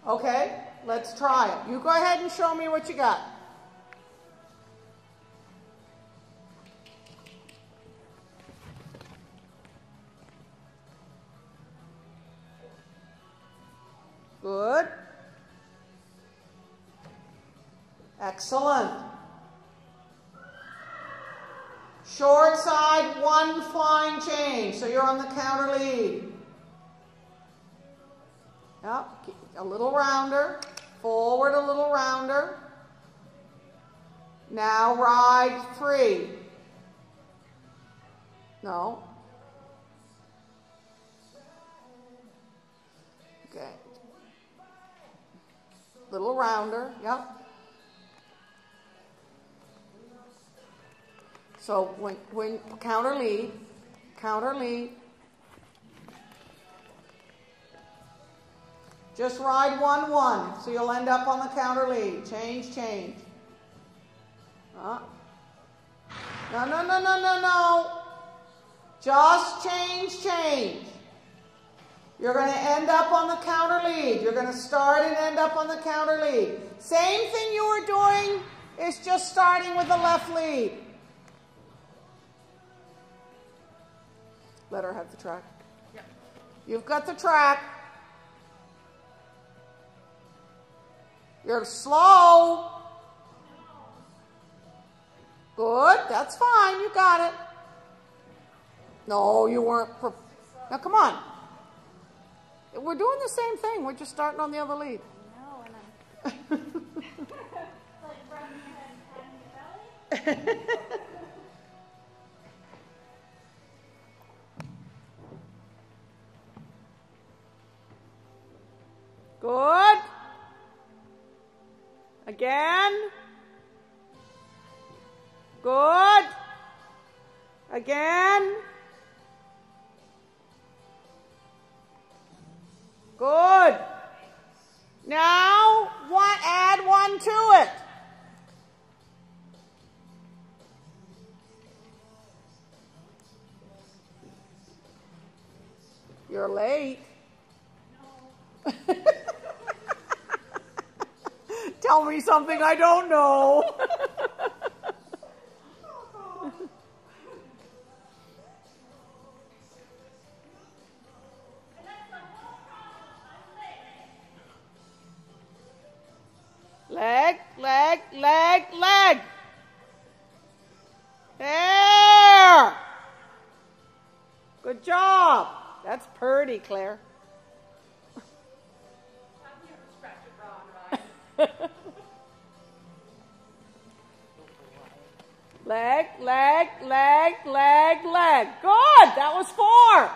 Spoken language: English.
Okay, let's try it. You go ahead and show me what you got. Good. Excellent. Short side, one flying change. So you're on the counter lead. Yep. A little rounder. Forward a little rounder. Now ride 3. No. Okay. Little rounder. Yep. So when counter lead, just ride 1-1, so you'll end up on the counter lead. Change. No. Just change. You're going to end up on the counter lead. You're going to start and end up on the counter lead. Same thing you were doing, it's just starting with the left lead. Let her have the track. Yep. You've got the track. You're slow. Good. That's fine. You got it. No, you weren't. Now, come on. We're doing the same thing. We're just starting on the other lead. No, and I'm like rubbing your head and patting your belly. Good. Again. Good. Again. Good. Now, add 1 to it. You're late. No. Tell me something I don't know. Leg. There. Good job. That's pretty, Claire. Leg. Good. That was 4.